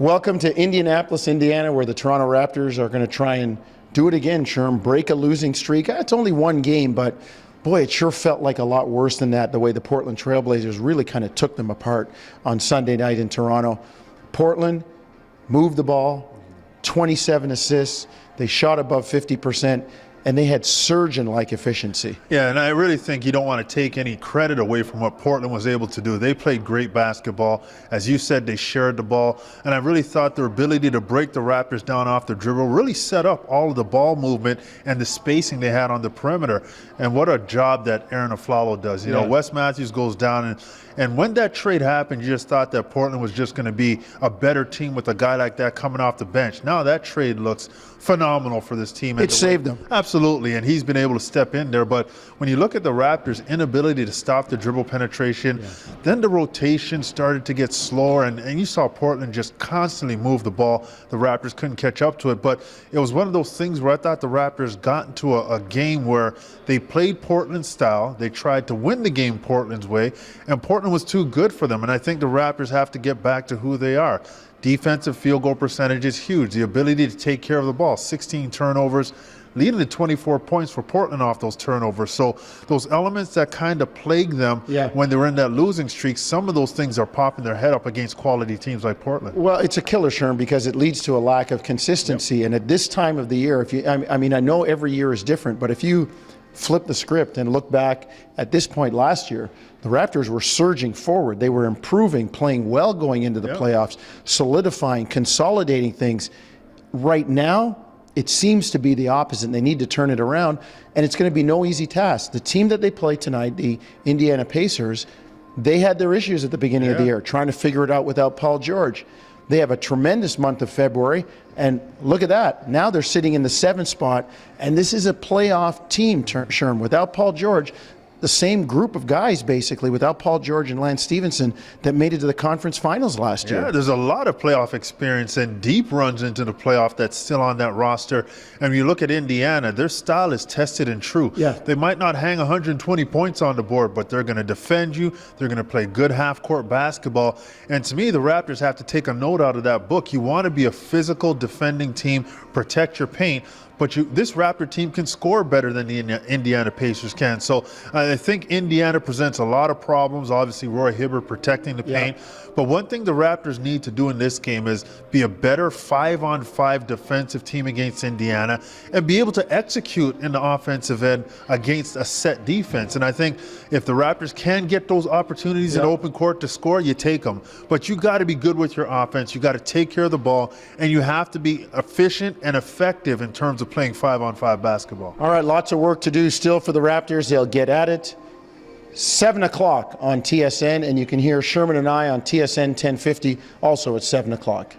Welcome to Indianapolis, Indiana, where the Toronto Raptors are going to try and do it again, Sherm, break a losing streak. It's only one game, but boy, it sure felt like a lot worse than that, the way the Portland Trailblazers really kind of took them apart on Sunday night in Toronto. Portland moved the ball, 27 assists. They shot above 50%. And they had surgeon-like efficiency. Yeah, and I really think you don't want to take any credit away from what Portland was able to do. They played great basketball. As you said, they shared the ball. And I really thought their ability to break the Raptors down off the dribble really set up all of the ball movement and the spacing they had on the perimeter. And what a job that Aaron Aflalo does. You know, Wes Matthews goes down, and when that trade happened, you just thought that Portland was just going to be a better team with a guy like that coming off the bench. Now that trade looks phenomenal for this team. It saved them. Absolutely, and he's been able to step in there. But when you look at the Raptors' inability to stop the dribble penetration, then the rotation started to get slower, and you saw Portland just constantly move the ball. The Raptors couldn't catch up to it. But it was one of those things where I thought the Raptors got into a game where they played Portland's style. They tried to win the game Portland's way, and Portland was too good for them. And I think the Raptors have to get back to who they are. Defensive field goal percentage is huge. The ability to take care of the ball, 16 turnovers, leading to 24 points for Portland off those turnovers. So those elements that kind of plague them when they were in that losing streak, some of those things are popping their head up against quality teams like Portland. Well, it's a killer, Sherm, because it leads to a lack of consistency. And at this time of the year, if you, I mean, I know every year is different, but if you flip the script and look back at this point last year, the Raptors were surging forward. They were improving, playing well going into the playoffs, solidifying, consolidating things. Right now, it seems to be the opposite, and they need to turn it around, and it's going to be no easy task. The team that they play tonight, the Indiana Pacers, they had their issues at the beginning of the year, trying to figure it out without Paul George. They have a tremendous month of February, and look at that. Now they're sitting in the 7th spot, and this is a playoff team, Sherm. Without Paul George, the same group of guys, basically, without Paul George and Lance Stevenson, that made it to the conference finals last year. Yeah, there's a lot of playoff experience and deep runs into the playoff that's still on that roster. And when you look at Indiana, their style is tested and true. Yeah. They might not hang 120 points on the board, but they're going to defend you. They're going to play good half-court basketball. And to me, the Raptors have to take a note out of that book. You want to be a physical defending team, protect your paint. But this Raptor team can score better than the Indiana Pacers can. So I think Indiana presents a lot of problems. Obviously, Roy Hibbert protecting the paint. But one thing the Raptors need to do in this game is be a better 5-on-5 defensive team against Indiana and be able to execute in the offensive end against a set defense. And I think if the Raptors can get those opportunities in open court to score, you take them. But you got to be good with your offense. You got to take care of the ball, and you have to be efficient and effective in terms of playing 5-on-5 basketball. All right, lots of work to do still for the Raptors. They'll get at it. 7 o'clock on TSN, and you can hear Sherman and I on TSN 1050 also at 7 o'clock.